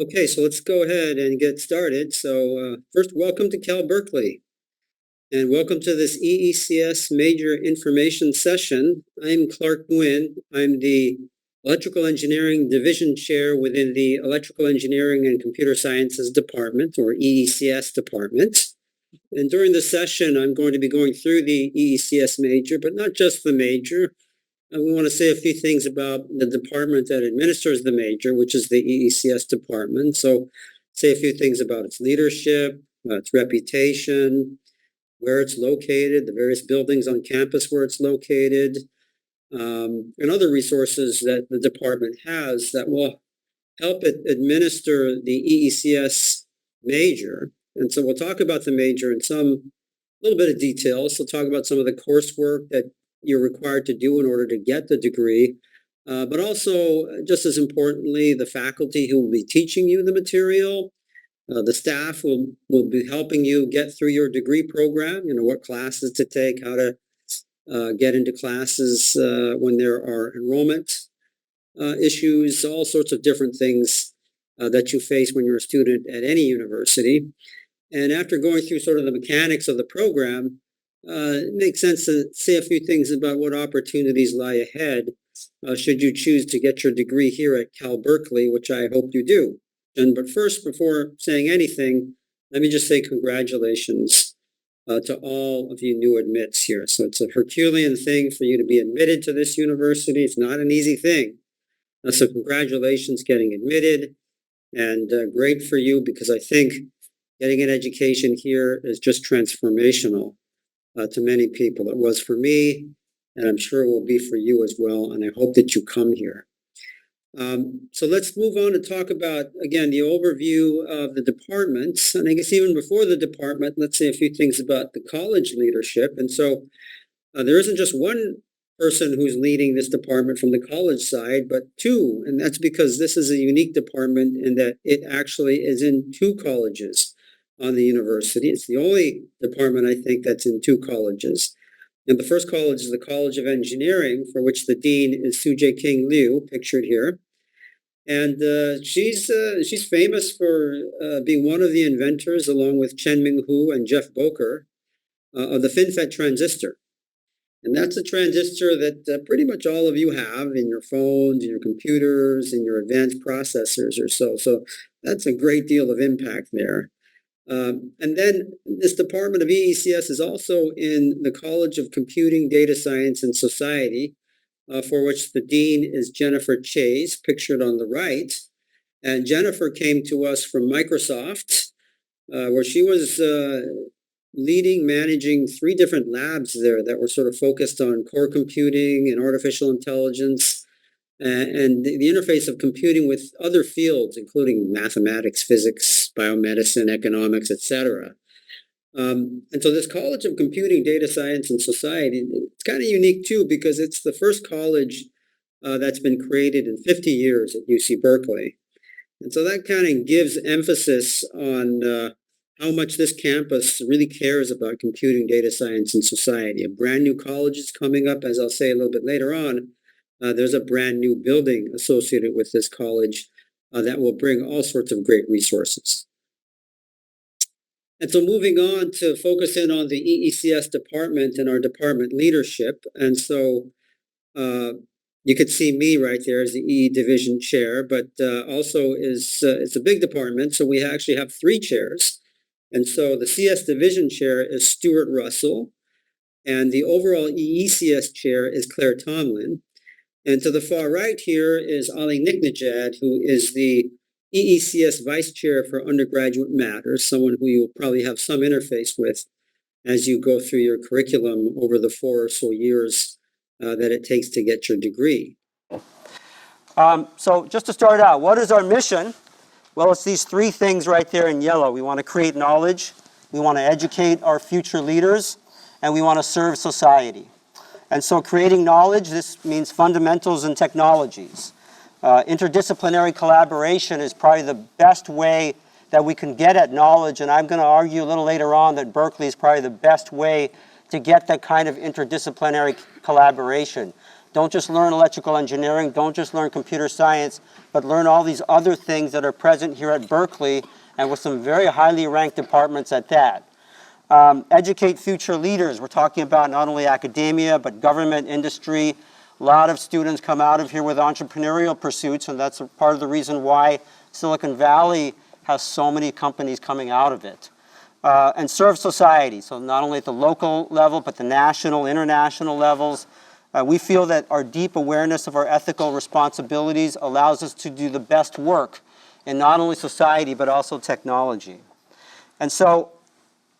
Okay, so let's go ahead and get started. First, welcome to Cal Berkeley, and welcome to this EECS Major Information Session. I'm Clark Nguyen. I'm the Electrical Engineering Division Chair within the Electrical Engineering and Computer Sciences Department, or EECS Department. And during the session, I'm going to be going through the EECS major, but not just the major. We want to say a few things about the department that administers the major, which is the EECS department. So say a few things about its leadership, its reputation, where it's located, the various buildings on campus where it's located, and other resources that the department has that will help it administer the EECS major. And so we'll talk about the major in some little bit of detail. So talk about some of the coursework that you're required to do in order to get the degree, but also, just as importantly, the faculty who will be teaching you the material. The staff will be helping you get through your degree program, what classes to take, how to get into classes when there are enrollment issues, all sorts of different things that you face when you're a student at any university. And after going through sort of the mechanics of the program, it makes sense to say a few things about what opportunities lie ahead should you choose to get your degree here at Cal Berkeley, which I hope you do. But first, before saying anything, let me just say congratulations to all of you new admits here. So it's a Herculean thing for you to be admitted to this university. It's not an easy thing. So congratulations getting admitted, and great for you, because I think getting an education here is just transformational to many people. It was for me, and I'm sure it will be for you as well, and I hope that you come here. So let's move on and talk about, again, the overview of the departments. And I guess even before the department, let's say a few things about the college leadership. And so there isn't just one person who's leading this department from the college side, but two. And that's because this is a unique department in that it actually is in two colleges on the university. It's the only department, I think, that's in two colleges. And the first college is the College of Engineering, for which the dean is Sujay King Liu, pictured here. And she's famous for being one of the inventors, along with Chen Ming Hu and Jeff Boker, of the FinFET transistor. And that's a transistor that pretty much all of you have in your phones, in your computers, in your advanced processors or so. So that's a great deal of impact there. And then this Department of EECS is also in the College of Computing, Data Science, and Society, for which the dean is Jennifer Chase, pictured on the right. And Jennifer came to us from Microsoft, where she was managing 3 different labs there that were sort of focused on core computing and artificial intelligence, and the interface of computing with other fields, including mathematics, physics, biomedicine, economics, etc. And so this College of Computing, Data Science, and Society, it's kind of unique too, because it's the first college that's been created in 50 years at UC Berkeley. And so that kind of gives emphasis on how much this campus really cares about computing, data science, and society. A brand new college is coming up, as I'll say a little bit later on. There's a brand new building associated with this college that will bring all sorts of great resources. And so moving on to focus in on the EECS department and our department leadership. And so you could see me right there as the EE division chair, but also it's a big department, so we actually have 3 chairs. And so the CS division chair is Stuart Russell, and the overall EECS chair is Claire Tomlin. And to the far right here is Ali Niknajad, who is the EECS Vice Chair for Undergraduate Matters, someone who you'll probably have some interface with as you go through your curriculum over the 4 or so years that it takes to get your degree. So just to start out, what is our mission? Well, it's these 3 things right there in yellow. We want to create knowledge, we want to educate our future leaders, and we want to serve society. And so creating knowledge, this means fundamentals and technologies. Interdisciplinary collaboration is probably the best way that we can get at knowledge, and I'm going to argue a little later on that Berkeley is probably the best way to get that kind of interdisciplinary collaboration. Don't just learn electrical engineering, don't just learn computer science, but learn all these other things that are present here at Berkeley, and with some very highly ranked departments at that. Educate future leaders. We're talking about not only academia, but government, industry. A lot of students come out of here with entrepreneurial pursuits, and that's part of the reason why Silicon Valley has so many companies coming out of it. And serve society, so not only at the local level, but the national, international levels. We feel that our deep awareness of our ethical responsibilities allows us to do the best work in not only society, but also technology. And so,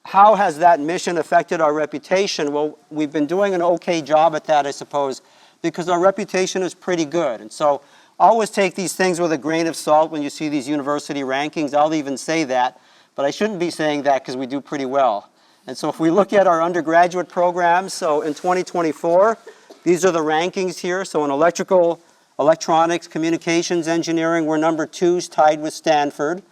how has that mission affected our reputation? Well, we've been doing an okay job at that, I suppose, because our reputation is pretty good. And so, always take these things with a grain of salt when you see these university rankings. I'll even say that, but I shouldn't be saying that because we do pretty well. And so if we look at our undergraduate programs, so in 2024, these are the rankings here. So in electrical, electronics, communications, engineering, we're number 2, tied with Stanford.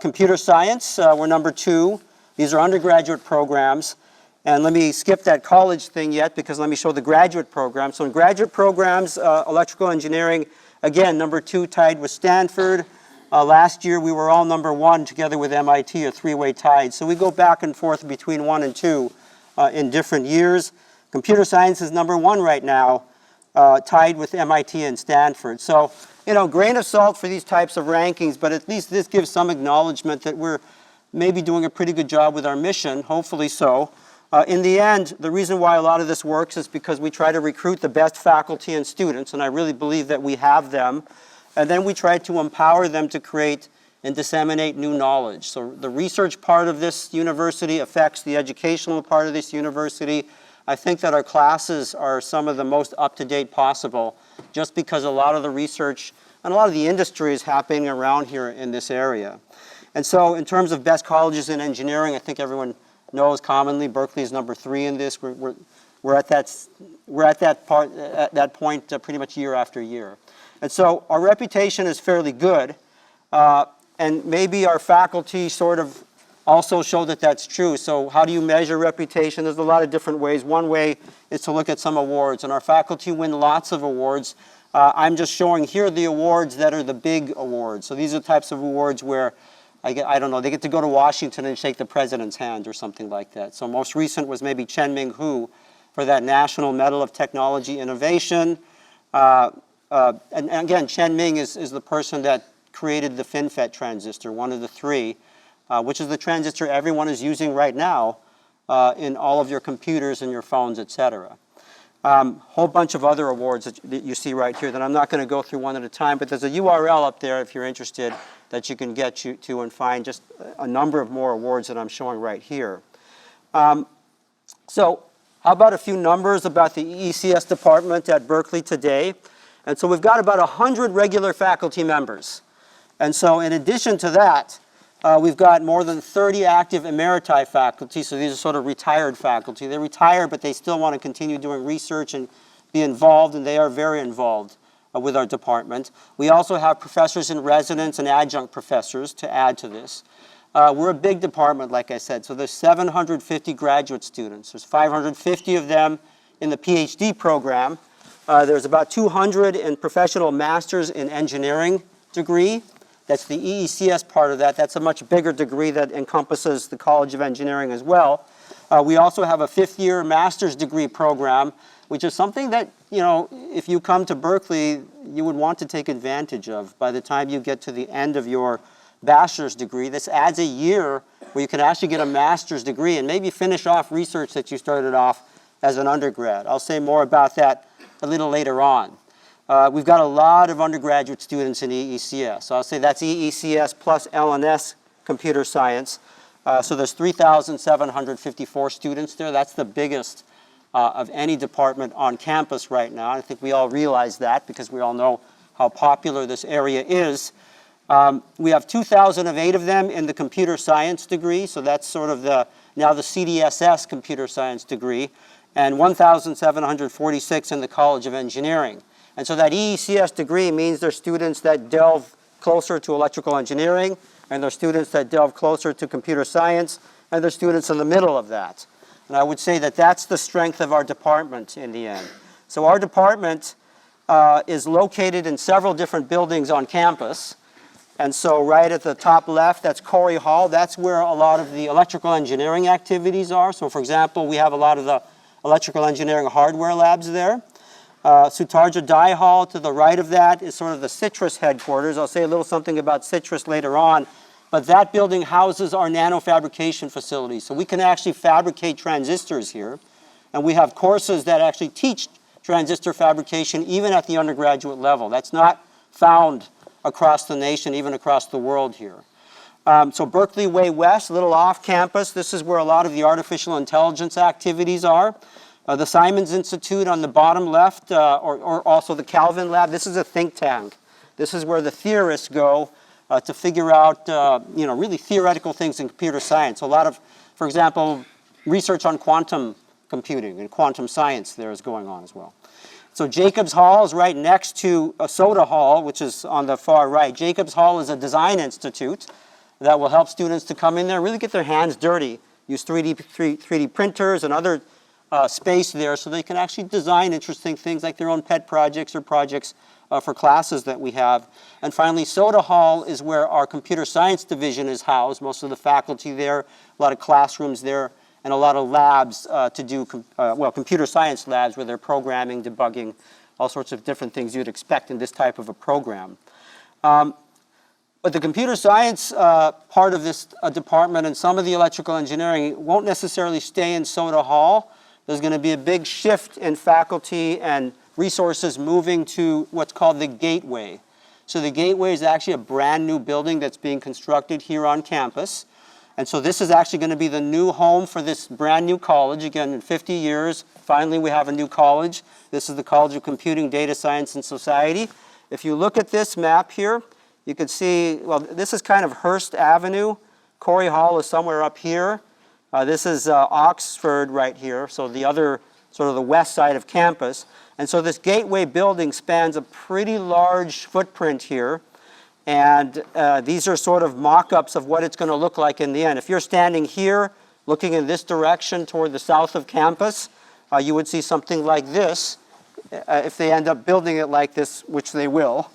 Computer science, we're number 2. These are undergraduate programs. And let me skip that college thing yet, because let me show the graduate program. So in graduate programs, electrical engineering, again, number 2, tied with Stanford. Last year, we were all number 1 together with MIT, a 3-way tie. So we go back and forth between 1 and 2 in different years. Computer science is number 1 right now, tied with MIT and Stanford. So, grain of salt for these types of rankings, but at least this gives some acknowledgement that we're maybe doing a pretty good job with our mission, hopefully so. In the end, the reason why a lot of this works is because we try to recruit the best faculty and students, and I really believe that we have them. And then we try to empower them to create and disseminate new knowledge. So the research part of this university affects the educational part of this university. I think that our classes are some of the most up-to-date possible, just because a lot of the research and a lot of the industry is happening around here in this area. And so in terms of best colleges in engineering, I think everyone knows commonly Berkeley is number 3 in this. We're at that point pretty much year after year. And so our reputation is fairly good, and maybe our faculty sort of also show that that's true. So how do you measure reputation? There's a lot of different ways. One way is to look at some awards, and our faculty win lots of awards. I'm just showing here the awards that are the big awards. So these are the types of awards where, I don't know, they get to go to Washington and shake the president's hand or something like that. So most recent was maybe Chen Ming Hu for that National Medal of Technology Innovation. And again, Chen Ming is the person that created the FinFET transistor, one of the 3, which is the transistor everyone is using right now in all of your computers and your phones, etc. Whole bunch of other awards that you see right here that I'm not going to go through one at a time, but there's a URL up there if you're interested that you can get to and find just a number of more awards that I'm showing right here. So how about a few numbers about the EECS department at Berkeley today? And so we've got about 100 regular faculty members. And so in addition to that, we've got more than 30 active emeriti faculty. So these are sort of retired faculty. They're retired, but they still want to continue doing research and be involved, and they are very involved with our department. We also have professors in residence and adjunct professors to add to this. We're a big department, like I said. So there's 750 graduate students. There's 550 of them in the PhD program. There's about 200 in professional masters in engineering degree. That's the EECS part of that. That's a much bigger degree that encompasses the College of Engineering as well. We also have a 5th-year master's degree program, which is something that, if you come to Berkeley, you would want to take advantage of by the time you get to the end of your bachelor's degree. This adds a year where you can actually get a master's degree and maybe finish off research that you started off as an undergrad. I'll say more about that a little later on. We've got a lot of undergraduate students in EECS. So I'll say that's EECS plus LNS computer science. So there's 3,754 students there. That's the biggest of any department on campus right now. I think we all realize that because we all know how popular this area is. We have 2,008 of them in the computer science degree. So that's sort of now the CDSS computer science degree. And 1,746 in the College of Engineering. And so that EECS degree means they're students that delve closer to electrical engineering, and they're students that delve closer to computer science, and they're students in the middle of that. And I would say that that's the strength of our department in the end. So our department is located in several different buildings on campus. And so right at the top left, that's Corey Hall. That's where a lot of the electrical engineering activities are. So for example, we have a lot of the electrical engineering hardware labs there. Sutarja Dye Hall to the right of that is sort of the Citrus headquarters. I'll say a little something about Citrus later on. But that building houses our nanofabrication facility. So we can actually fabricate transistors here. And we have courses that actually teach transistor fabrication even at the undergraduate level. That's not found across the nation, even across the world here. So Berkeley Way West, a little off campus. This is where a lot of the artificial intelligence activities are. The Simons Institute on the bottom left, or also the Calvin Lab. This is a think tank. This is where the theorists go to figure out, really theoretical things in computer science. A lot of, for example, research on quantum computing and quantum science there is going on as well. So Jacobs Hall is right next to Soda Hall, which is on the far right. Jacobs Hall is a design institute that will help students to come in there, really get their hands dirty, use 3D printers and other space there so they can actually design interesting things like their own pet projects or projects for classes that we have. And finally, Soda Hall is where our computer science division is housed, most of the faculty there, a lot of classrooms there, and a lot of labs to do, computer science labs where they're programming, debugging, all sorts of different things you'd expect in this type of a program. But the computer science part of this department and some of the electrical engineering won't necessarily stay in Soda Hall. There's going to be a big shift in faculty and resources moving to what's called the Gateway. So the Gateway is actually a brand new building that's being constructed here on campus. And so this is actually going to be the new home for this brand new college. Again, in 50 years, finally we have a new college. This is the College of Computing, Data Science, and Society. If you look at this map here, you can see, well, this is kind of Hearst Avenue. Corey Hall is somewhere up here. This is Oxford right here, so the other, sort of the west side of campus. And so this Gateway building spans a pretty large footprint here. And these are sort of mock-ups of what it's going to look like in the end. If you're standing here, looking in this direction toward the south of campus, you would see something like this if they end up building it like this, which they will.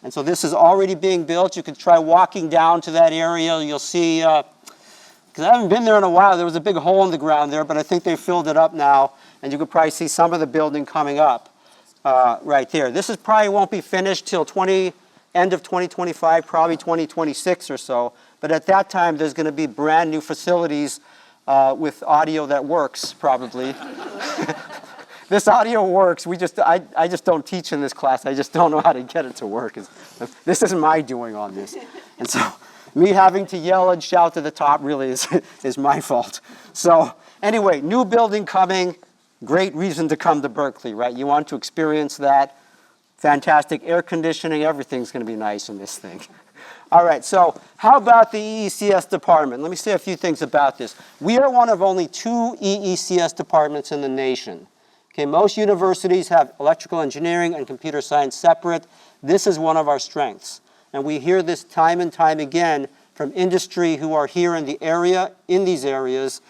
And so this is already being built. You could try walking down to that area. You'll see, because I haven't been there in a while, there was a big hole in the ground there, but I think they filled it up now. And you could probably see some of the building coming up right there. This is probably won't be finished till end of 2025, probably 2026 or so. But at that time, there's going to be brand new facilities with audio that works, probably. This audio works. I just don't teach in this class. I just don't know how to get it to work. This isn't my doing on this. And so me having to yell and shout to the top really is my fault. So anyway, new building coming. Great reason to come to Berkeley, right? You want to experience that. Fantastic air conditioning. Everything's going to be nice in this thing. All right, so how about the EECS department? Let me say a few things about this. We are one of only 2 EECS departments in the nation. Okay, most universities have electrical engineering and computer science separate. This is one of our strengths. And we hear this time and time again from industry who are here in the area, in these areas.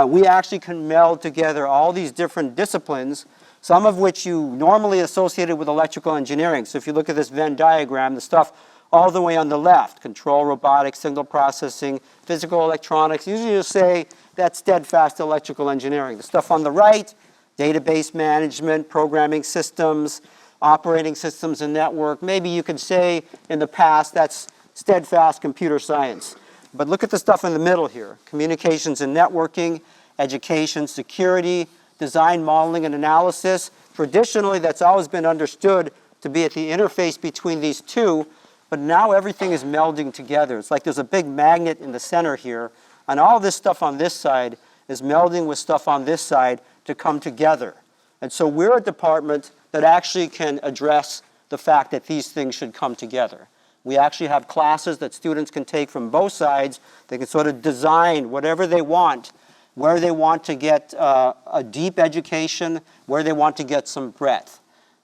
We actually can meld together all these different disciplines, some of which you normally associated with electrical engineering. So if you look at this Venn diagram, the stuff all the way on the left, control, robotics, signal processing, physical electronics, usually you'll say that's steadfast electrical engineering. The stuff on the right, database management, programming systems, operating systems and network. Maybe you could say in the past that's steadfast computer science. But look at the stuff in the middle here. Communications and networking, education, security, design, modeling, and analysis. Traditionally, that's always been understood to be at the interface between these two, but now everything is melding together. It's like there's a big magnet in the center here, and all this stuff on this side is melding with stuff on this side to come together. And so we're a department that actually can address the fact that these things should come together. We actually have classes that students can take from both sides. They can sort of design whatever they want, where they want to get a deep education, where they want to get some breadth.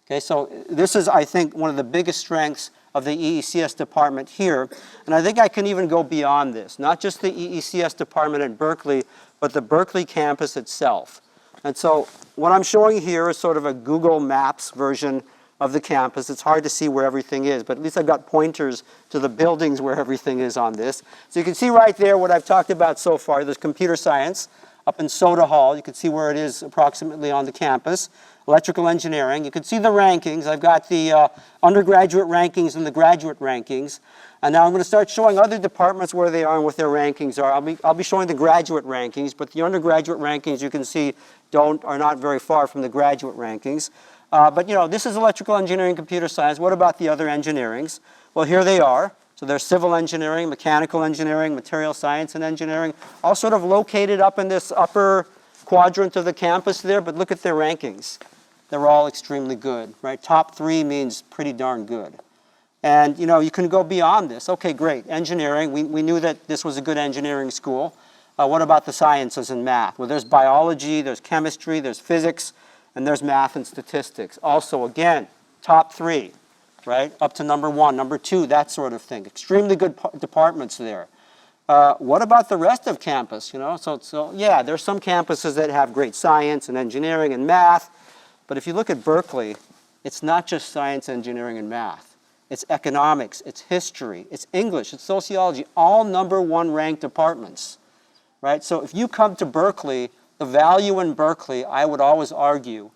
Okay, so this is, I think, one of the biggest strengths of the EECS department here. And I think I can even go beyond this, not just the EECS department at Berkeley, but the Berkeley campus itself. And so what I'm showing here is sort of a Google Maps version of the campus. It's hard to see where everything is, but at least I've got pointers to the buildings where everything is on this. So you can see right there what I've talked about so far. There's computer science up in Soda Hall. You can see where it is approximately on the campus. Electrical engineering. You can see the rankings. I've got the undergraduate rankings and the graduate rankings. And now I'm going to start showing other departments where they are and what their rankings are. I'll be showing the graduate rankings, but the undergraduate rankings you can see are not very far from the graduate rankings. But this is electrical engineering, computer science. What about the other engineerings? Well, here they are. So there's civil engineering, mechanical engineering, material science and engineering, all sort of located up in this upper quadrant of the campus there, but look at their rankings. They're all extremely good, right? Top 3 means pretty darn good. And, you can go beyond this. Okay, great. Engineering, we knew that this was a good engineering school. What about the sciences and math? Well, there's biology, there's chemistry, there's physics, and there's math and statistics. Also, again, top 3, right? Up to number 1, number 2, that sort of thing. Extremely good departments there. What about the rest of campus? So yeah, there's some campuses that have great science and engineering and math. But if you look at Berkeley, it's not just science, engineering, and math. It's economics, it's history, it's English, it's sociology, all number 1 ranked departments, right? So if you come to Berkeley, the value in Berkeley, I would always argue,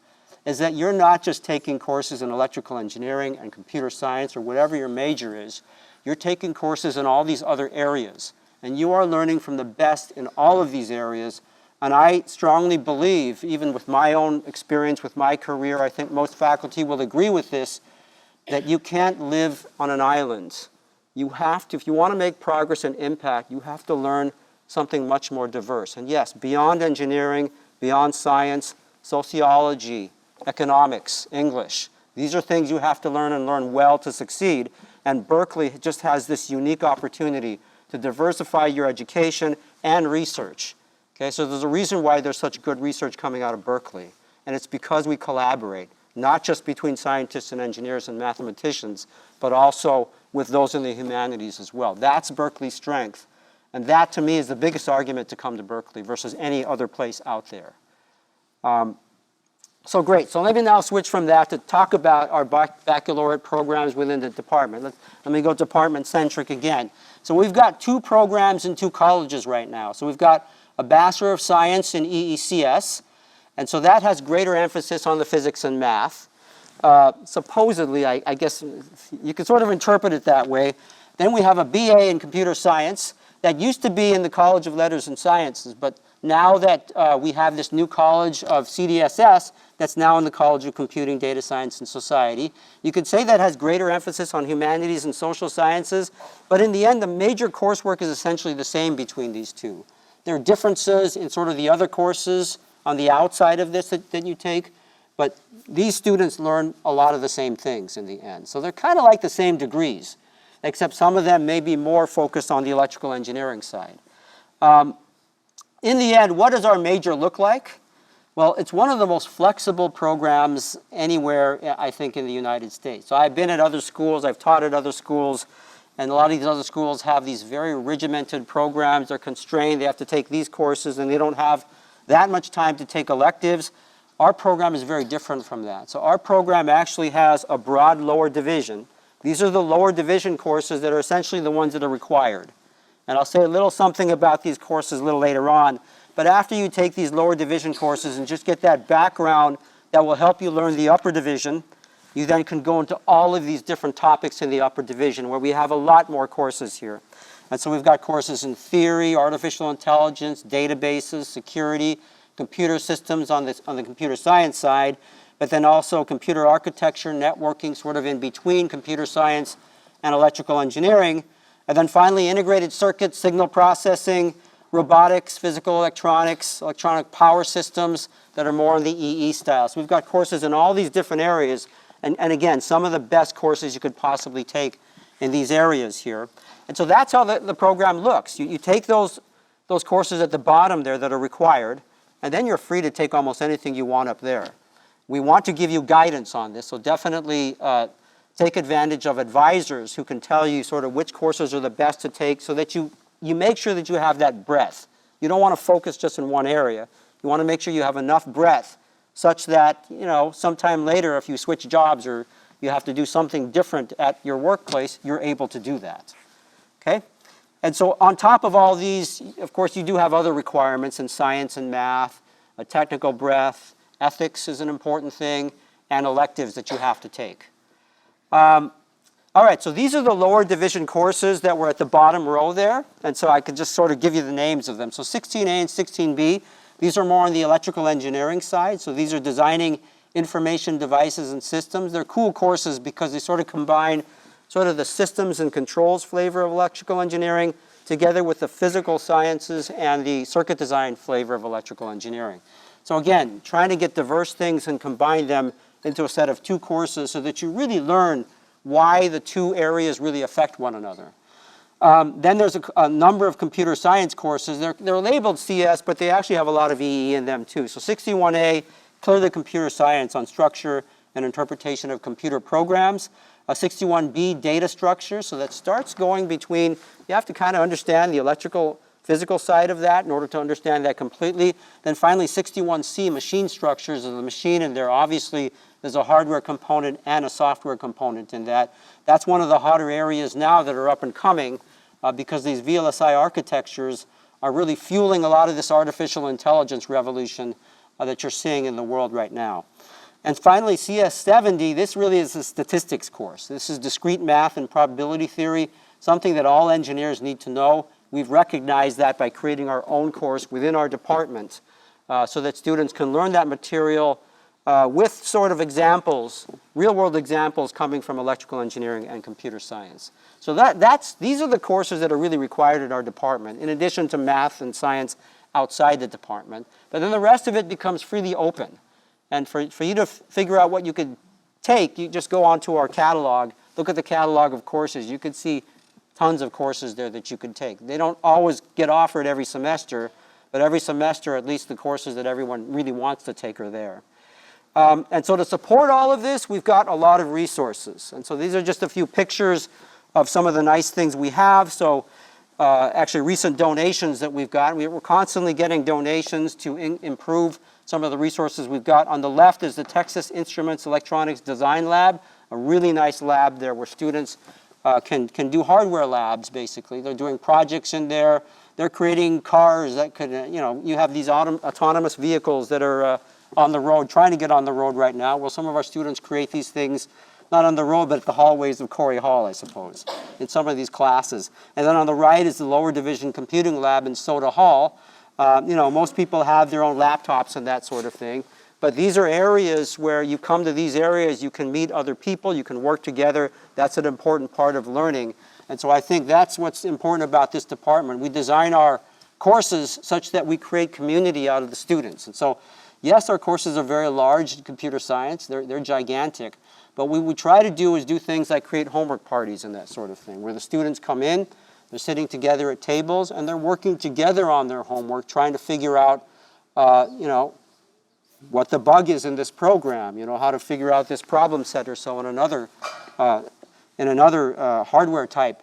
is that you're not just taking courses in electrical engineering and computer science or whatever your major is. You're taking courses in all these other areas. And you are learning from the best in all of these areas. And I strongly believe, even with my own experience, with my career, I think most faculty will agree with this, that you can't live on an island. You have to, if you want to make progress and impact, you have to learn something much more diverse. And yes, beyond engineering, beyond science, sociology, economics, English, these are things you have to learn and learn well to succeed. And Berkeley just has this unique opportunity to diversify your education and research. Okay, so there's a reason why there's such good research coming out of Berkeley. And it's because we collaborate, not just between scientists and engineers and mathematicians, but also with those in the humanities as well. That's Berkeley's strength. And that, to me, is the biggest argument to come to Berkeley versus any other place out there. So great. So let me now switch from that to talk about our baccalaureate programs within the department. Let me go department-centric again. So we've got 2 programs in 2 colleges right now. So we've got a Bachelor of Science in EECS, and so that has greater emphasis on the physics and math. Supposedly, I guess you can sort of interpret it that way. Then we have a BA in Computer Science that used to be in the College of Letters and Sciences, but now that we have this new college of CDSS that's now in the College of Computing, Data Science, and Society, you could say that has greater emphasis on humanities and social sciences, but in the end, the major coursework is essentially the same between these 2. There are differences in sort of the other courses on the outside of this that you take, but these students learn a lot of the same things in the end. So they're kind of like the same degrees, except some of them may be more focused on the electrical engineering side. In the end, what does our major look like? Well, it's one of the most flexible programs anywhere, I think, in the United States. So I've been at other schools, I've taught at other schools, and a lot of these other schools have these very regimented programs. They're constrained. They have to take these courses, and they don't have that much time to take electives. Our program is very different from that. So our program actually has a broad lower division. These are the lower division courses that are essentially the ones that are required. And I'll say a little something about these courses a little later on. But after you take these lower division courses and just get that background that will help you learn the upper division, you then can go into all of these different topics in the upper division where we have a lot more courses here. And so we've got courses in theory, artificial intelligence, databases, security, computer systems on the computer science side, but then also computer architecture, networking, sort of in between computer science and electrical engineering. And then finally, integrated circuits, signal processing, robotics, physical electronics, electronic power systems that are more in the EE style. So we've got courses in all these different areas. And again, some of the best courses you could possibly take in these areas here. And so that's how the program looks. You take those courses at the bottom there that are required, and then you're free to take almost anything you want up there. We want to give you guidance on this, so definitely take advantage of advisors who can tell you sort of which courses are the best to take so that you make sure that you have that breadth. You don't want to focus just in one area. You want to make sure you have enough breadth such that, sometime later if you switch jobs or you have to do something different at your workplace, you're able to do that. Okay? And so on top of all these, of course, you do have other requirements in science and math, a technical breadth, ethics is an important thing, and electives that you have to take. All right, so these are the lower division courses that were at the bottom row there, and so I could just sort of give you the names of them. So 16A and 16B, these are more on the electrical engineering side, so these are designing information devices and systems. They're cool courses because they sort of combine sort of the systems and controls flavor of electrical engineering together with the physical sciences and the circuit design flavor of electrical engineering. So again, trying to get diverse things and combine them into a set of 2 courses so that you really learn why the 2 areas really affect one another. Then there's a number of computer science courses. They're labeled CS, but they actually have a lot of EE in them too. So 61A, clearly computer science on structure and interpretation of computer programs. 61B, data structure. So that starts going between, you have to kind of understand the electrical, physical side of that in order to understand that completely. Then finally 61C, machine structures of the machine, and there obviously there's a hardware component and a software component in that. That's one of the hotter areas now that are up and coming because these VLSI architectures are really fueling a lot of this artificial intelligence revolution that you're seeing in the world right now. And finally, CS70, this really is a statistics course. This is discrete math and probability theory, something that all engineers need to know. We've recognized that by creating our own course within our department so that students can learn that material with sort of examples, real-world examples coming from electrical engineering and computer science. So these are the courses that are really required at our department, in addition to math and science outside the department. But then the rest of it becomes freely open. And for you to figure out what you could take, you just go onto our catalog, look at the catalog of courses. You could see tons of courses there that you could take. They don't always get offered every semester, but every semester at least the courses that everyone really wants to take are there. And so to support all of this, we've got a lot of resources. And so these are just a few pictures of some of the nice things we have. So actually recent donations that we've got. We're constantly getting donations to improve some of the resources we've got. On the left is the Texas Instruments Electronics Design Lab, a really nice lab there where students can do hardware labs, basically. They're doing projects in there. They're creating cars that could, you have these autonomous vehicles that are on the road, trying to get on the road right now. Well, some of our students create these things, not on the road, but at the hallways of Corey Hall, I suppose, in some of these classes. And then on the right is the lower division computing lab in Soda Hall. Most people have their own laptops and that sort of thing. But these are areas where you come to these areas, you can meet other people, you can work together. That's an important part of learning. And so I think that's what's important about this department. We design our courses such that we create community out of the students. And so, yes, our courses are very large in computer science. They're gigantic. But what we try to do is do things like create homework parties and that sort of thing, where the students come in, they're sitting together at tables, and they're working together on their homework, trying to figure out, what the bug is in this program, how to figure out this problem set or so in another hardware type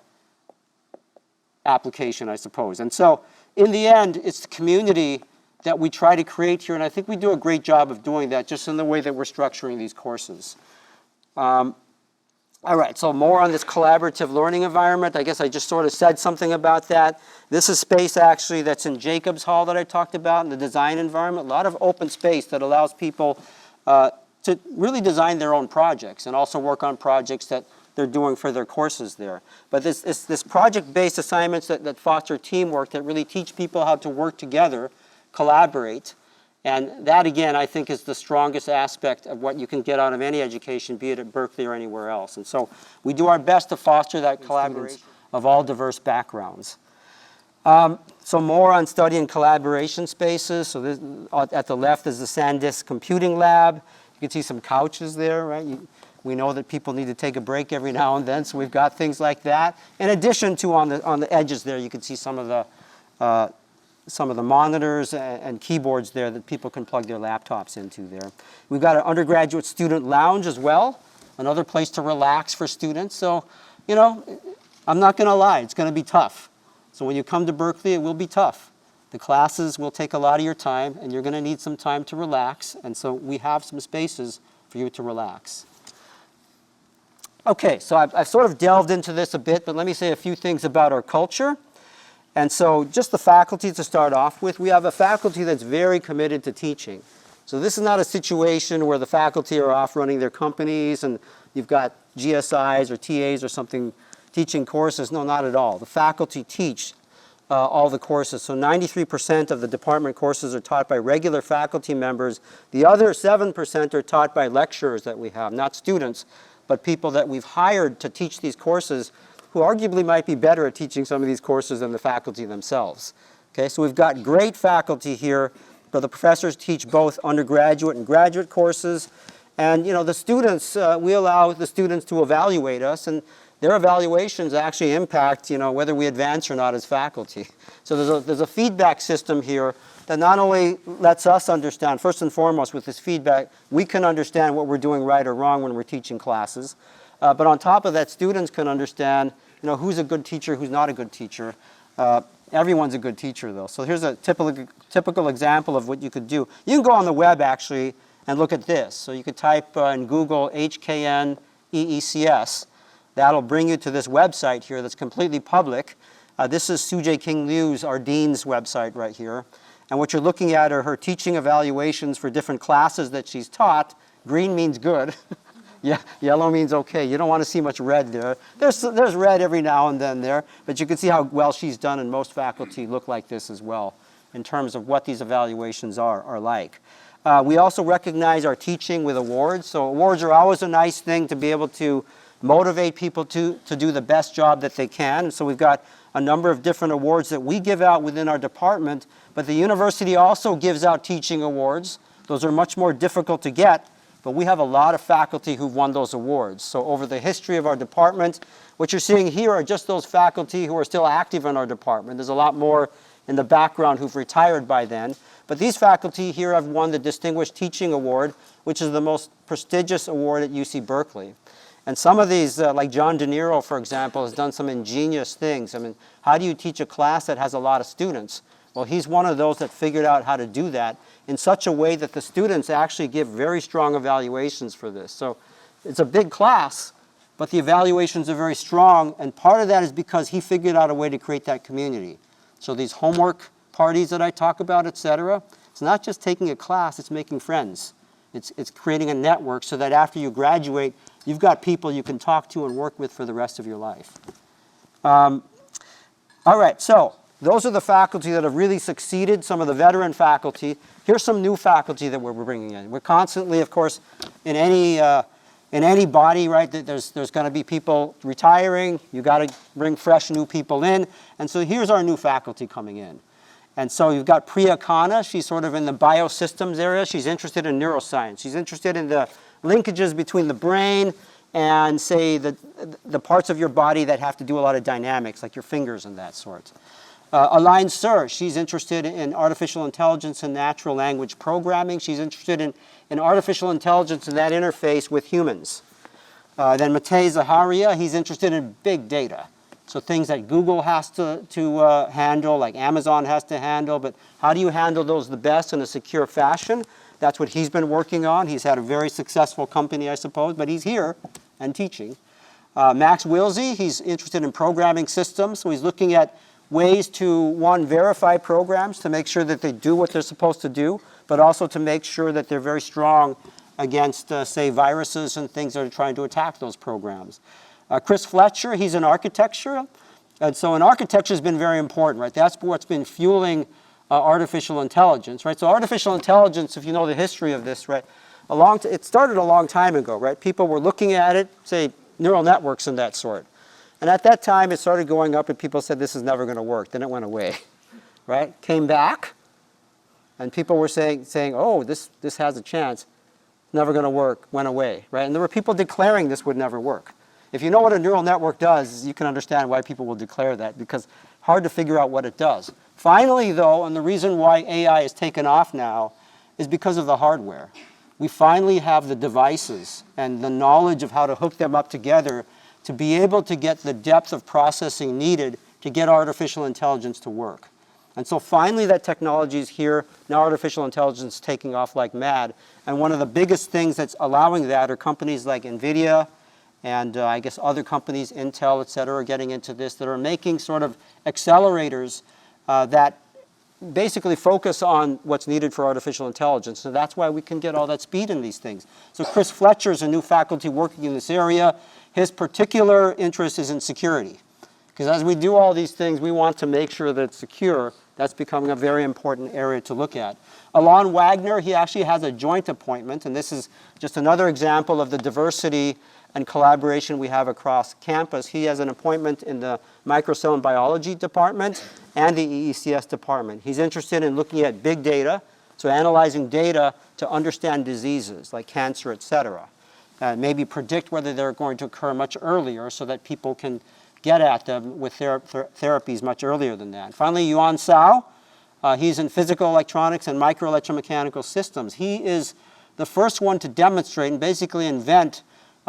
application, I suppose. And so in the end, it's the community that we try to create here, and I think we do a great job of doing that just in the way that we're structuring these courses. All right, so more on this collaborative learning environment. I guess I just sort of said something about that. This is space actually that's in Jacobs Hall that I talked about in the design environment. A lot of open space that allows people to really design their own projects and also work on projects that they're doing for their courses there. But this project-based assignments that foster teamwork that really teach people how to work together, collaborate. And that, again, I think is the strongest aspect of what you can get out of any education, be it at Berkeley or anywhere else. And so we do our best to foster that collaboration of all diverse backgrounds. So more on study and collaboration spaces. So this, at the left is the SanDisk Computing Lab. You can see some couches there, right? We know that people need to take a break every now and then, so we've got things like that. In addition to on the edges there, you can see some of the monitors and keyboards there that people can plug their laptops into there. We've got an undergraduate student lounge as well, another place to relax for students. So, I'm not going to lie, it's going to be tough. So when you come to Berkeley, it will be tough. The classes will take a lot of your time, and you're going to need some time to relax, and so we have some spaces for you to relax. Okay, so I've sort of delved into this a bit, but let me say a few things about our culture. And so just the faculty to start off with, we have a faculty that's very committed to teaching. So this is not a situation where the faculty are off running their companies and you've got GSIs or TAs or something teaching courses. No, not at all. The faculty teach all the courses. So 93% of the department courses are taught by regular faculty members. The other 7% are taught by lecturers that we have, not students, but people that we've hired to teach these courses who arguably might be better at teaching some of these courses than the faculty themselves. Okay, so we've got great faculty here, but the professors teach both undergraduate and graduate courses. And the students, we allow the students to evaluate us, and their evaluations actually impact, whether we advance or not as faculty. So there's a feedback system here that not only lets us understand, first and foremost with this feedback, we can understand what we're doing right or wrong when we're teaching classes. But on top of that, students can understand who's a good teacher, who's not a good teacher. Everyone's a good teacher, though. So here's a typical example of what you could do. You can go on the web, actually, and look at this. So you could type in Google HKN EECS. That'll bring you to this website here that's completely public. This is Sujay King Liu's, our dean's website right here. And what you're looking at are her teaching evaluations for different classes that she's taught. Green means good. Yeah, yellow means okay. You don't want to see much red there. There's red every now and then there, but you can see how well she's done, and most faculty look like this as well in terms of what these evaluations are like. We also recognize our teaching with awards. So awards are always a nice thing to be able to motivate people to do the best job that they can. So we've got a number of different awards that we give out within our department, but the university also gives out teaching awards. Those are much more difficult to get, but we have a lot of faculty who've won those awards. So over the history of our department, what you're seeing here are just those faculty who are still active in our department. There's a lot more in the background who've retired by then. But these faculty here have won the Distinguished Teaching Award, which is the most prestigious award at UC Berkeley. And some of these, like John De Niro, for example, has done some ingenious things. I mean, how do you teach a class that has a lot of students? Well, he's one of those that figured out how to do that in such a way that the students actually give very strong evaluations for this. So it's a big class, but the evaluations are very strong, and part of that is because he figured out a way to create that community. So these homework parties that I talk about, etc., it's not just taking a class, it's making friends. It's creating a network so that after you graduate, you've got people you can talk to and work with for the rest of your life. All right, so those are the faculty that have really succeeded, some of the veteran faculty. Here's some new faculty that we're bringing in. We're constantly, of course, in any body, right, there's going to be people retiring. You got to bring fresh new people in. And so here's our new faculty coming in. And so you've got Priya Khanna. She's sort of in the biosystems area. She's interested in neuroscience. She's interested in the linkages between the brain and, say, the parts of your body that have to do a lot of dynamics, like your fingers and that sort. Alain Sir, she's interested in artificial intelligence and natural language programming. She's interested in artificial intelligence and that interface with humans. Then Matej Zaharia, he's interested in big data. So things that Google has to handle, like Amazon has to handle, but how do you handle those the best in a secure fashion? That's what he's been working on. He's had a very successful company, I suppose, but he's here and teaching. Max Wilsey, he's interested in programming systems, so he's looking at ways to, one, verify programs to make sure that they do what they're supposed to do, but also to make sure that they're very strong against, say, viruses and things that are trying to attack those programs. Chris Fletcher, he's in architecture. And so in architecture has been very important, right? That's what's been fueling artificial intelligence, right? So artificial intelligence, if you know the history of this, right? It started a long time ago, right? People were looking at it, say, neural networks and that sort. And at that time, it started going up, and people said, this is never going to work. Then it went away, right? Came back, and people were saying, oh, this has a chance. Never going to work. Went away, right? And there were people declaring this would never work. If you know what a neural network does, you can understand why people will declare that, because hard to figure out what it does. Finally, though, and the reason why AI is taken off now is because of the hardware. We finally have the devices and the knowledge of how to hook them up together to be able to get the depth of processing needed to get artificial intelligence to work. And so finally that technology is here. Now artificial intelligence is taking off like mad. And one of the biggest things that's allowing that are companies like NVIDIA and I guess other companies, Intel, et cetera, are getting into this, that are making sort of accelerators that basically focus on what's needed for artificial intelligence. So that's why we can get all that speed in these things. So Chris Fletcher is a new faculty working in this area. His particular interest is in security. Because as we do all these things, we want to make sure that it's secure. That's becoming a very important area to look at. Alon Wagner, he actually has a joint appointment, and this is just another example of the diversity and collaboration we have across campus. He has an appointment in the microcell and biology department and the EECS department. He's interested in looking at big data, so analyzing data to understand diseases like cancer, et cetera, and maybe predict whether they're going to occur much earlier so that people can get at them with therapies much earlier than that. Finally, Yuan Sao, he's in physical electronics and microelectromechanical systems. He is the first one to demonstrate and basically invent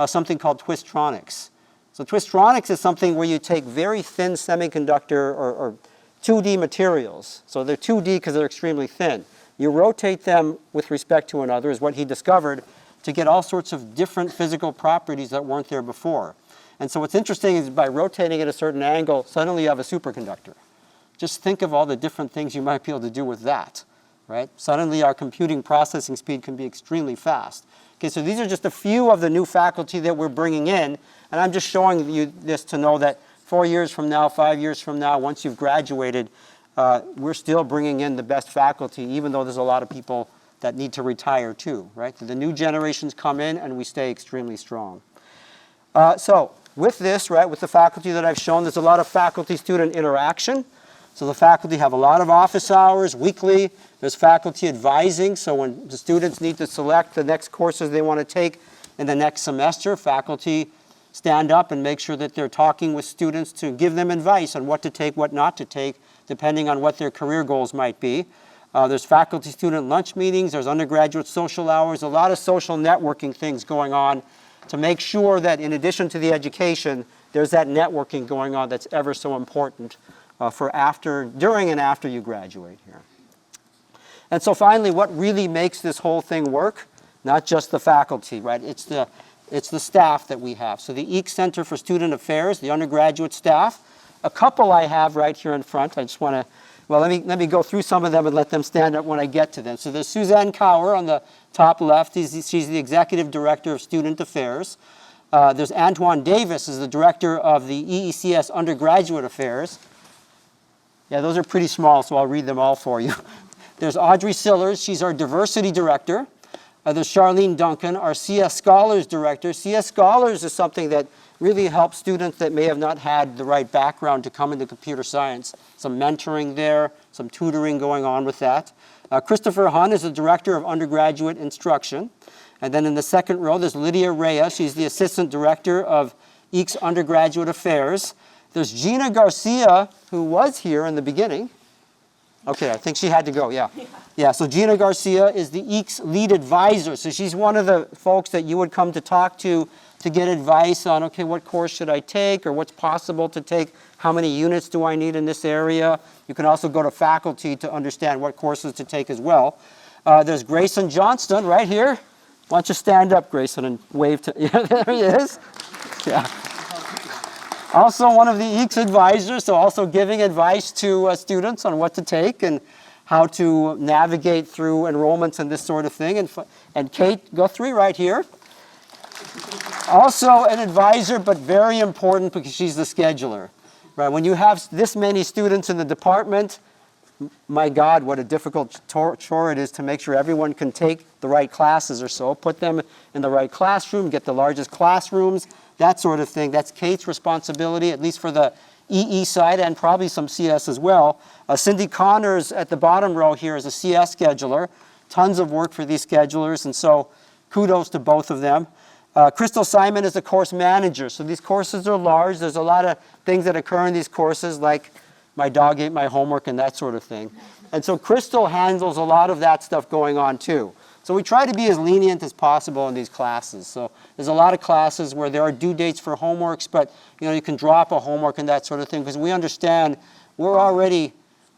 something called twistronics. So twistronics is something where you take very thin semiconductor or 2D materials. So they're 2D because they're extremely thin. You rotate them with respect to another, is what he discovered, to get all sorts of different physical properties that weren't there before. And so what's interesting is by rotating at a certain angle, suddenly you have a superconductor. Just think of all the different things you might be able to do with that, right? Suddenly our computing processing speed can be extremely fast. Okay, so these are just a few of the new faculty that we're bringing in, and I'm just showing you this to know that 4 years from now, 5 years from now, once you've graduated, we're still bringing in the best faculty, even though there's a lot of people that need to retire too, right? So the new generations come in and we stay extremely strong. So with this, right, with the faculty that I've shown, there's a lot of faculty-student interaction. So the faculty have a lot of office hours weekly. There's faculty advising, so when the students need to select the next courses they want to take in the next semester, faculty stand up and make sure that they're talking with students to give them advice on what to take, what not to take, depending on what their career goals might be. There's faculty-student lunch meetings, there's undergraduate social hours, a lot of social networking things going on to make sure that in addition to the education, there's that networking going on that's ever so important for during and after you graduate here. And so finally, what really makes this whole thing work? Not just the faculty, right? It's the staff that we have. So the EECS Center for Student Affairs, the undergraduate staff, a couple I have right here in front. I just want to, well, let me go through some of them and let them stand up when I get to them. So there's Suzanne Cower on the top left. She's the Executive Director of Student Affairs. There's Antoine Davis, is the Director of the EECS Undergraduate Affairs. Yeah, those are pretty small, so I'll read them all for you. There's Audrey Sillers. She's our Diversity Director. There's Charlene Duncan, our CS Scholars Director. CS Scholars is something that really helps students that may have not had the right background to come into computer science. Some mentoring there, some tutoring going on with that. Christopher Hun is the Director of Undergraduate Instruction. And then in the second row, there's Lydia Rea. She's the Assistant Director of EECS Undergraduate Affairs. There's Gina Garcia, who was here in the beginning. Okay, I think she had to go, yeah. Yeah, so Gina Garcia is the EECS lead advisor. So she's one of the folks that you would come to talk to get advice on, okay, what course should I take or what's possible to take, how many units do I need in this area. You can also go to faculty to understand what courses to take as well. There's Grayson Johnston right here. Why don't you stand up, Grayson, and wave to, yeah, there he is. Yeah. Also one of the EECS advisors, so also giving advice to students on what to take and how to navigate through enrollments and this sort of thing. And Kate Guthrie right here. Also an advisor, but very important because she's the scheduler. Right? When you have this many students in the department, my God, what a difficult chore it is to make sure everyone can take the right classes or so, put them in the right classroom, get the largest classrooms, that sort of thing. That's Kate's responsibility, at least for the EE side and probably some CS as well. Cindy Connors at the bottom row here is a CS scheduler. Tons of work for these schedulers, and so kudos to both of them. Crystal Simon is a course manager. So these courses are large. There's a lot of things that occur in these courses, like my dog ate my homework and that sort of thing. And so Crystal handles a lot of that stuff going on too. So we try to be as lenient as possible in these classes. So there's a lot of classes where there are due dates for homeworks, but you can drop a homework and that sort of thing because we understand we're already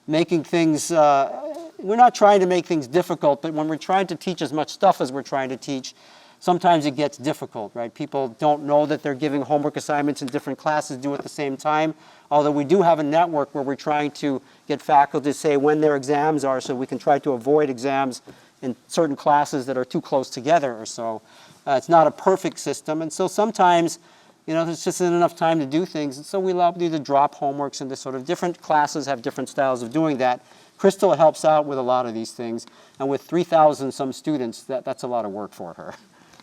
making things, we're not trying to make things difficult, but when we're trying to teach as much stuff as we're trying to teach, sometimes it gets difficult, right? People don't know that they're giving homework assignments in different classes due at the same time, although we do have a network where we're trying to get faculty to say when their exams are so we can try to avoid exams in certain classes that are too close together or so. It's not a perfect system, and so sometimes, there's just not enough time to do things, and so we allow you to drop homeworks into sort of different classes have different styles of doing that. Crystal helps out with a lot of these things, and with 3,000 some students, that's a lot of work for her.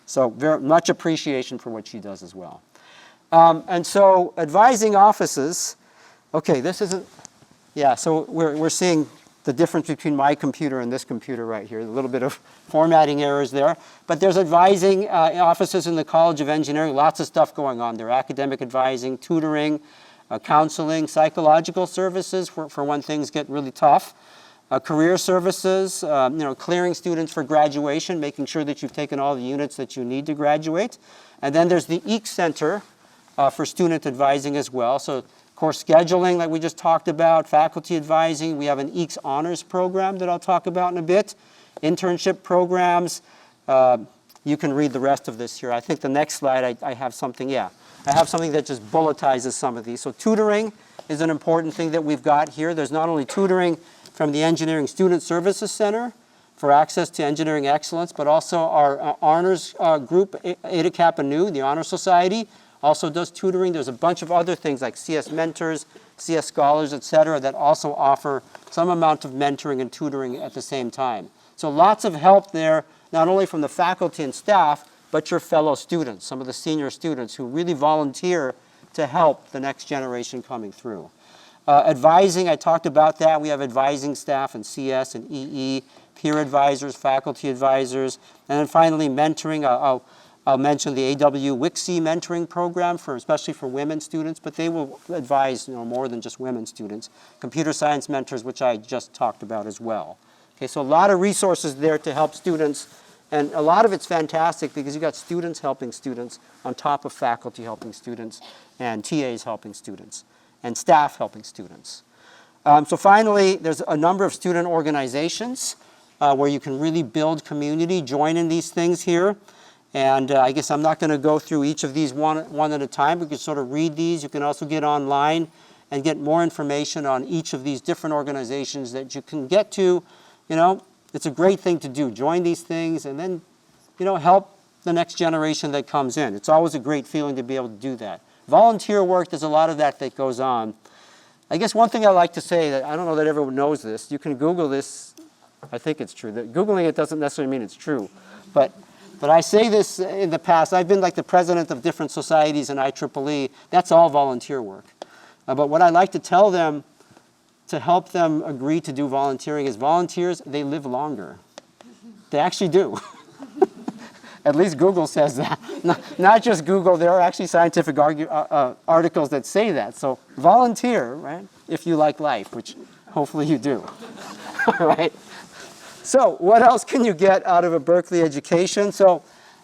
So very much appreciation for what she does as well. And so advising offices, okay, this isn't, so we're seeing the difference between my computer and this computer right here, a little bit of formatting errors there. But there's advising offices in the College of Engineering, lots of stuff going on there, academic advising, tutoring, counseling, psychological services for when things get really tough, career services, clearing students for graduation, making sure that you've taken all the units that you need to graduate. And then there's the EECS Center for student advising as well. So course scheduling like we just talked about, faculty advising. We have an EECS honors program that I'll talk about in a bit. Internship programs. You can read the rest of this here. I think the next slide I have something, I have something that just bulletizes some of these. So tutoring is an important thing that we've got here. There's not only tutoring from the Engineering Student Services Center for access to engineering excellence, but also our honors group, Eta Kappa Nu, the Honor Society, also does tutoring. There's a bunch of other things like CS Mentors, CS Scholars, etc., that also offer some amount of mentoring and tutoring at the same time. So lots of help there, not only from the faculty and staff, but your fellow students, some of the senior students who really volunteer to help the next generation coming through. Advising, I talked about that. We have advising staff in CS and EE, peer advisors, faculty advisors, and then finally mentoring. I'll mention the AW WICSE mentoring program, especially for women students, but they will advise more than just women students. Computer science mentors, which I just talked about as well. Okay, so a lot of resources there to help students, and a lot of it's fantastic because you've got students helping students on top of faculty helping students and TAs helping students and staff helping students. So finally, there's a number of student organizations where you can really build community, join in these things here. And I guess I'm not going to go through each of these one at a time. We can sort of read these. You can also get online and get more information on each of these different organizations that you can get to. It's a great thing to do. Join these things and then, help the next generation that comes in. It's always a great feeling to be able to do that. Volunteer work, there's a lot of that goes on. I guess one thing I like to say, that I don't know that everyone knows this, you can Google this. I think it's true. Googling it doesn't necessarily mean it's true. But I say this in the past. I've been like the president of different societies in IEEE. That's all volunteer work. But what I like to tell them to help them agree to do volunteering is volunteers, they live longer. They actually do. At least Google says that. Not just Google. There are actually scientific articles that say that. So volunteer, right, if you like life, which hopefully you do. All right. So what else can you get out of a Berkeley education? So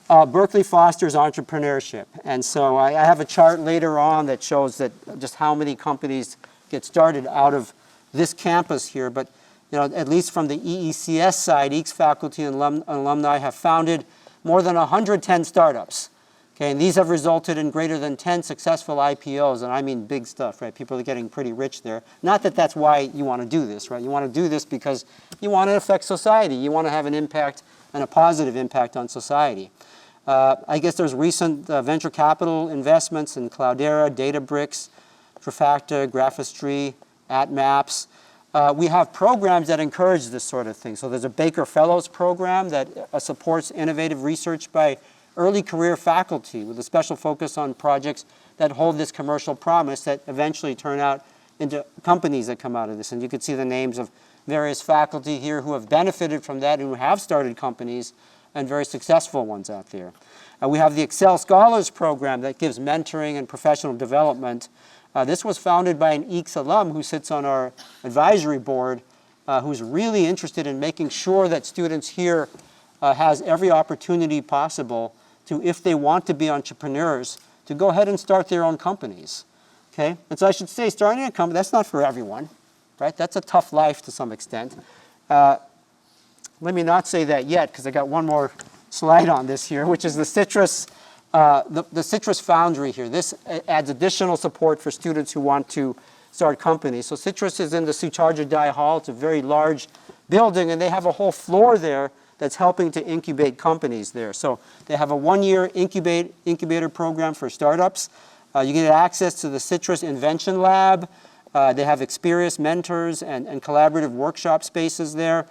Berkeley fosters entrepreneurship. And so I have a chart later on that shows that just how many companies get started out of this campus here. But at least from the EECS side, EECS faculty and alumni have founded more than 110 startups. Okay, and these have resulted in greater than 10 successful IPOs, and I mean big stuff, right? People are getting pretty rich there. Not that that's why you want to do this, right? You want to do this because you want to affect society. You want to have an impact and a positive impact on society. I guess there's recent venture capital investments in Cloudera, Databricks, Trifacta, Graphistry, AtMaps. We have programs that encourage this sort of thing. So there's a Baker Fellows program that supports innovative research by early career faculty with a special focus on projects that hold this commercial promise that eventually turn out into companies that come out of this. And you can see the names of various faculty here who have benefited from that and who have started companies and very successful ones out there. We have the Excel Scholars program that gives mentoring and professional development. This was founded by an EECS alum who sits on our advisory board, who's really interested in making sure that students here has every opportunity possible to, if they want to be entrepreneurs, to go ahead and start their own companies. Okay? And so I should say, starting a company, that's not for everyone. right? That's a tough life to some extent. Let me not say that yet, because I got one more slide on this here, which is the citrus, the citrus foundry here. This adds additional support for students who want to start companies. So citrus is in the Sucharjadai Hall. It's a very large building, and they have a whole floor there that's helping to incubate companies there. So they have a one-year incubator program for startups. You get access to the Citrus Invention Lab. They have experienced mentors and collaborative workshop spaces there.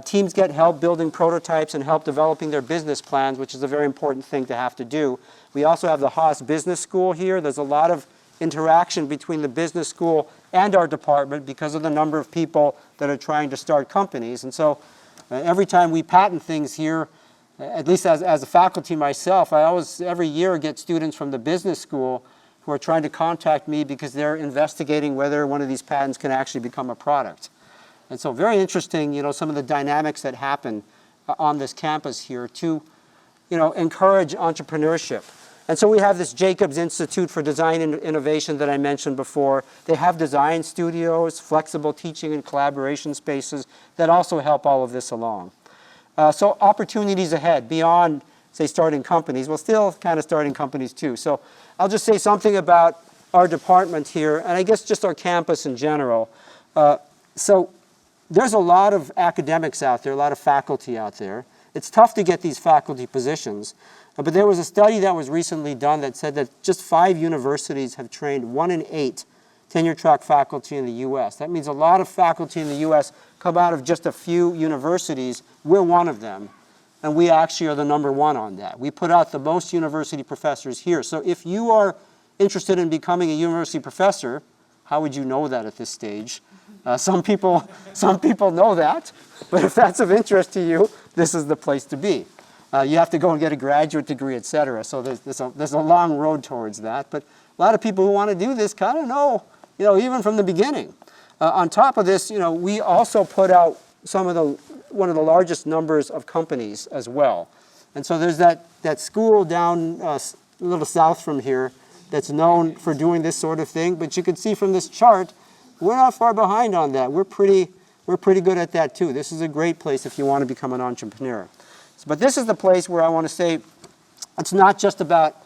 Teams get help building prototypes and help developing their business plans, which is a very important thing to have to do. We also have the Haas Business School here. There's a lot of interaction between the business school and our department because of the number of people that are trying to start companies. And so every time we patent things here, at least as a faculty myself, I always, every year, get students from the business school who are trying to contact me because they're investigating whether one of these patents can actually become a product. And so very interesting, some of the dynamics that happen on this campus here to, encourage entrepreneurship. And so we have this Jacobs Institute for Design and Innovation that I mentioned before. They have design studios, flexible teaching and collaboration spaces that also help all of this along. So opportunities ahead beyond, say, starting companies. Well, still kind of starting companies too. So I'll just say something about our department here, and I guess just our campus in general. So there's a lot of academics out there, a lot of faculty out there. It's tough to get these faculty positions. But there was a study that was recently done that said that just 5 universities have trained 1 in 8 tenure-track faculty in the U.S. That means a lot of faculty in the U.S. come out of just a few universities. We're one of them, and we actually are the #1 on that. We put out the most university professors here. So if you are interested in becoming a university professor, how would you know that at this stage? Some people know that, but if that's of interest to you, this is the place to be. You have to go and get a graduate degree, et cetera. So there's a long road towards that. But a lot of people who want to do this kind of know, even from the beginning. On top of this, we also put out one of the largest numbers of companies as well. And so there's that school down a little south from here that's known for doing this sort of thing. But you can see from this chart, we're not far behind on that. We're pretty good at that too. This is a great place if you want to become an entrepreneur. But this is the place where I want to say it's not just about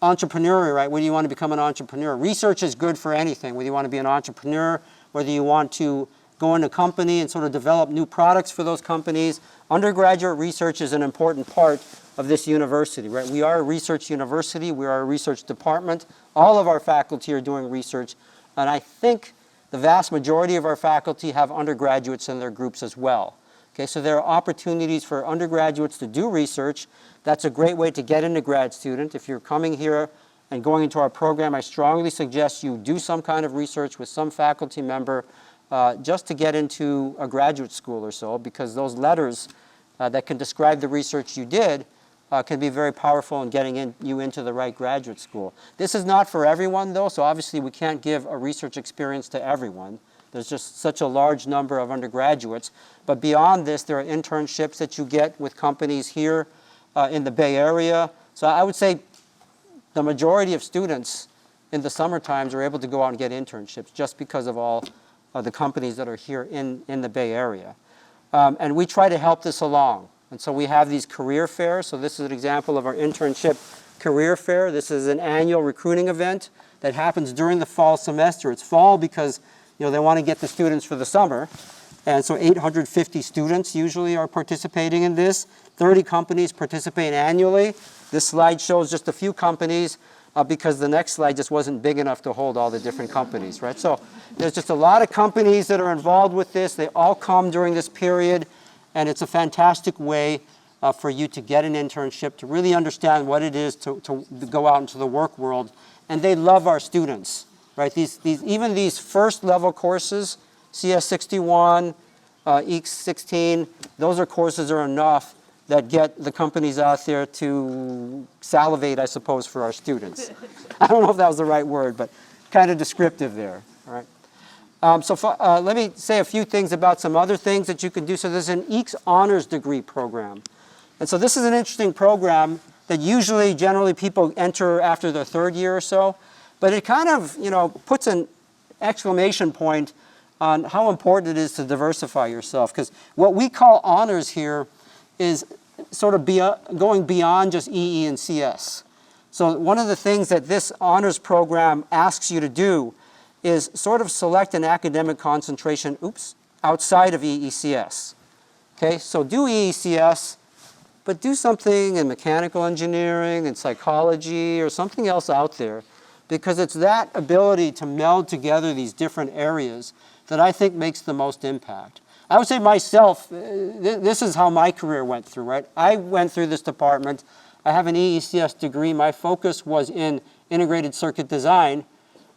entrepreneurial, right? Whether you want to become an entrepreneur. Research is good for anything, whether you want to be an entrepreneur, whether you want to go into a company and sort of develop new products for those companies. Undergraduate research is an important part of this university, right? We are a research university. We are a research department. All of our faculty are doing research. And I think the vast majority of our faculty have undergraduates in their groups as well. Okay, so there are opportunities for undergraduates to do research. That's a great way to get into grad student. If you're coming here and going into our program, I strongly suggest you do some kind of research with some faculty member just to get into a graduate school or so, because those letters that can describe the research you did can be very powerful in getting you into the right graduate school. This is not for everyone, though, so obviously we can't give a research experience to everyone. There's just such a large number of undergraduates. But beyond this, there are internships that you get with companies here in the Bay Area. So I would say the majority of students in the summer times are able to go out and get internships just because of all of the companies that are here in the Bay Area. And we try to help this along. And so we have these career fairs. So this is an example of our internship career fair. This is an annual recruiting event that happens during the fall semester. It's fall because they want to get the students for the summer. And so 850 students usually are participating in this. 30 companies participate annually. This slide shows just a few companies because the next slide just wasn't big enough to hold all the different companies, right? So there's just a lot of companies that are involved with this. They all come during this period, and it's a fantastic way for you to get an internship, to really understand what it is to go out into the work world. And they love our students. Right, even these first level courses, CS61, EECS, those are courses are enough that get the companies out there to salivate, I suppose, for our students. I don't know if that was the right word, but kind of descriptive there. All right. Let me say a few things about some other things that you can do. So there's an EECS honors degree program. And so this is an interesting program that generally people enter after their 3rd year or so. But it kind of, puts an exclamation point on how important it is to diversify yourself. Because what we call honors here is sort of going beyond just EE and CS. So one of the things that this honors program asks you to do is sort of select an academic concentration, outside of EECS. Okay, so do EECS, but do something in mechanical engineering and psychology or something else out there, because it's that ability to meld together these different areas that I think makes the most impact. I would say myself, this is how my career went through, right? I went through this department. I have an EECS degree. My focus was in integrated circuit design,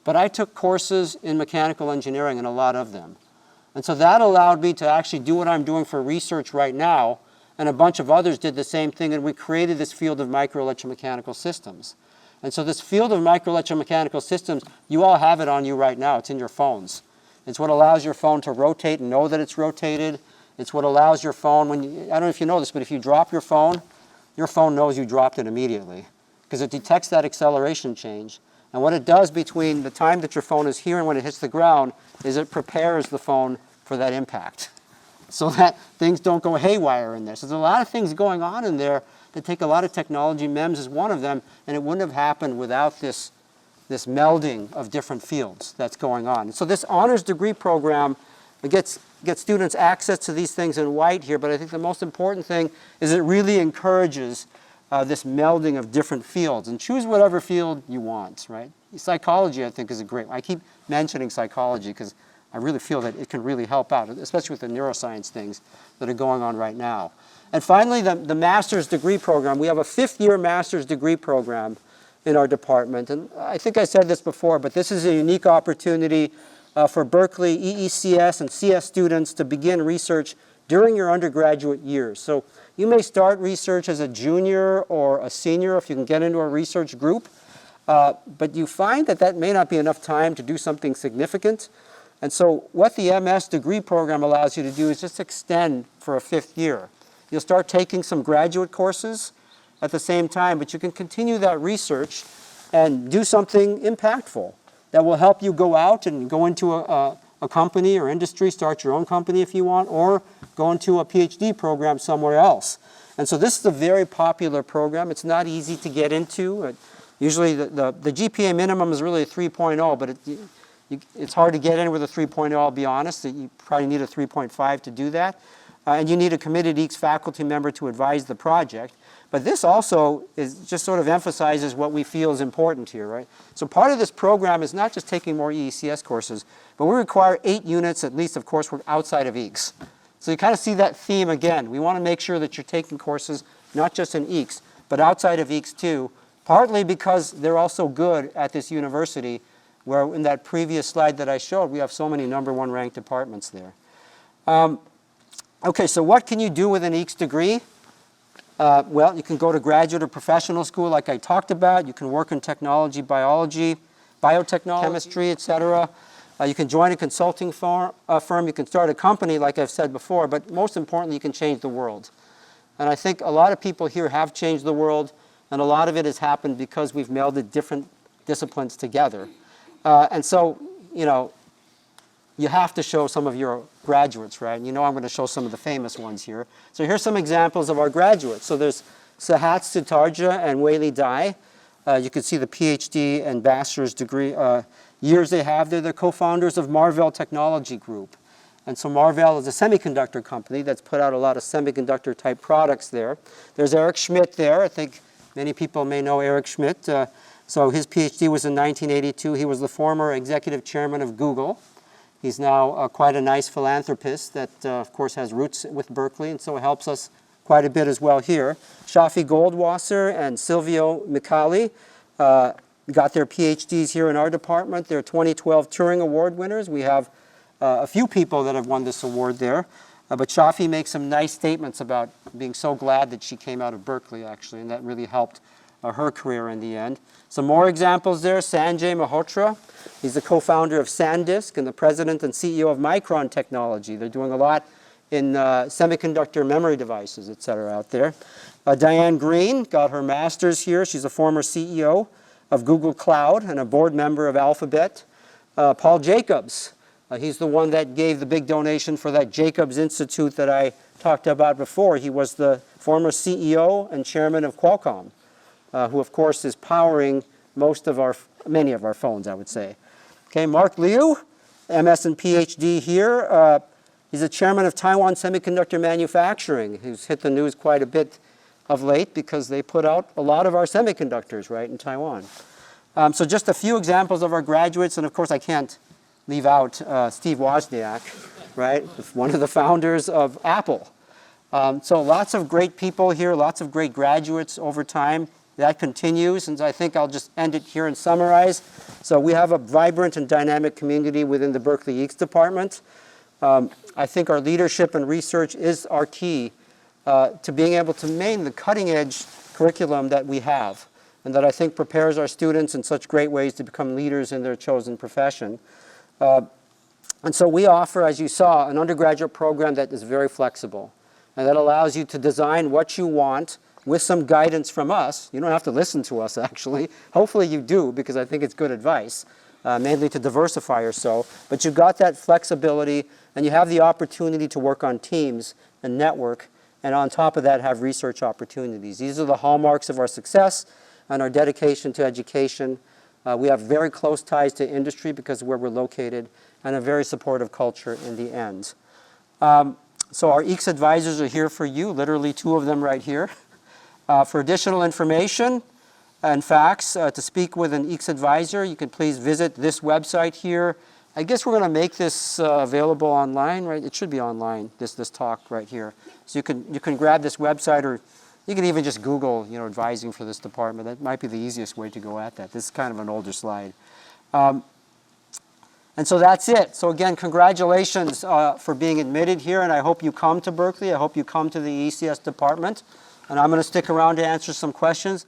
but I took courses in mechanical engineering, and a lot of them. And so that allowed me to actually do what I'm doing for research right now, and a bunch of others did the same thing, and we created this field of microelectromechanical systems. And so this field of microelectromechanical systems, you all have it on you right now. It's in your phones. It's what allows your phone to rotate and know that it's rotated. It's what allows your phone, I don't know if you know this, but if you drop your phone knows you dropped it immediately, because it detects that acceleration change. And what it does between the time that your phone is here and when it hits the ground is it prepares the phone for that impact, so that things don't go haywire in there. So there's a lot of things going on in there that take a lot of technology. MEMS is one of them, and it wouldn't have happened without this melding of different fields that's going on. So this honors degree program gets students access to these things in white here, but I think the most important thing is it really encourages this melding of different fields. And choose whatever field you want, right? Psychology, I think, is a great one. I keep mentioning psychology because I really feel that it can really help out, especially with the neuroscience things that are going on right now. And finally, the master's degree program. We have a 5th-year master's degree program in our department. And I think I said this before, but this is a unique opportunity for Berkeley EECS and CS students to begin research during your undergraduate years. So you may start research as a junior or a senior if you can get into a research group, but you find that may not be enough time to do something significant. And so what the MS degree program allows you to do is just extend for a 5th year. You'll start taking some graduate courses at the same time, but you can continue that research and do something impactful that will help you go out and go into a company or industry, start your own company if you want, or go into a PhD program somewhere else. And so this is a very popular program. It's not easy to get into. Usually the GPA minimum is really a 3.0, but it's hard to get in with a 3.0, I'll be honest. You probably need a 3.5 to do that. And you need a committed EECS faculty member to advise the project. But this also just sort of emphasizes what we feel is important here, right? So part of this program is not just taking more EECS courses, but we require 8 units at least of coursework outside of EECS. So you kind of see that theme again. We want to make sure that you're taking courses not just in EECS, but outside of EECS too, partly because they're also good at this university, where in that previous slide that I showed, we have so many #1 ranked departments there. Okay, so what can you do with an EECS degree? Well, you can go to graduate or professional school like I talked about. You can work in technology, biology, biotechnology, chemistry, etc. You can join a consulting firm. You can start a company like I've said before, but most importantly, you can change the world. And I think a lot of people here have changed the world, and a lot of it has happened because we've melded different disciplines together. And so, you have to show some of your graduates, right? And I'm going to show some of the famous ones here. So here's some examples of our graduates. So there's Sahat Sitarja and Weili Dai. You can see the PhD and bachelor's degree years they have. They're the co-founders of Marvell Technology Group. And so Marvell is a semiconductor company that's put out a lot of semiconductor type products there. There's Eric Schmidt there. I think many people may know Eric Schmidt. So his PhD was in 1982. He was the former executive chairman of Google. He's now quite a nice philanthropist that, of course, has roots with Berkeley, and so it helps us quite a bit as well here. Shafi Goldwasser and Silvio Micali got their PhDs here in our department. They're 2012 Turing Award winners. We have a few people that have won this award there. But Shafi makes some nice statements about being so glad that she came out of Berkeley, actually, and that really helped her career in the end. Some more examples there. Sanjay Malhotra. He's the co-founder of SanDisk and the president and CEO of Micron Technology. They're doing a lot in semiconductor memory devices, et cetera, out there. Diane Green got her master's here. She's a former CEO of Google Cloud and a board member of Alphabet. Paul Jacobs He's the one that gave the big donation for that Jacobs Institute that I talked about before. He was the former CEO and chairman of Qualcomm, who of course is powering many of our phones, I would say. Okay, Mark Liu, MS and PhD here. He's the chairman of Taiwan Semiconductor Manufacturing, who's hit the news quite a bit of late because they put out a lot of our semiconductors right in Taiwan. So just a few examples of our graduates, and of course I can't leave out Steve Wozniak, right? One of the founders of Apple. So lots of great people here, lots of great graduates over time. That continues, and I think I'll just end it here and summarize. So we have a vibrant and dynamic community within the Berkeley EECS department. I think our leadership and research is our key to being able to maintain the cutting edge curriculum that we have, and that I think prepares our students in such great ways to become leaders in their chosen profession. And so we offer, as you saw, an undergraduate program that is very flexible and that allows you to design what you want with some guidance from us. You don't have to listen to us, actually. Hopefully you do, because I think it's good advice, mainly to diversify yourself. But you've got that flexibility, and you have the opportunity to work on teams and network, and on top of that, have research opportunities. These are the hallmarks of our success and our dedication to education. We have very close ties to industry because of where we're located, and a very supportive culture in the end. So our EECS advisors are here for you, literally 2 of them right here. For additional information and facts, to speak with an EECS advisor, you can please visit this website here. I guess we're going to make this available online, right? It should be online, this talk right here. So you can grab this website, or you can even just Google, advising for this department. That might be the easiest way to go at that. This is kind of an older slide. And so that's it. So again, congratulations for being admitted here, and I hope you come to Berkeley. I hope you come to the EECS department. And I'm going to stick around to answer some questions.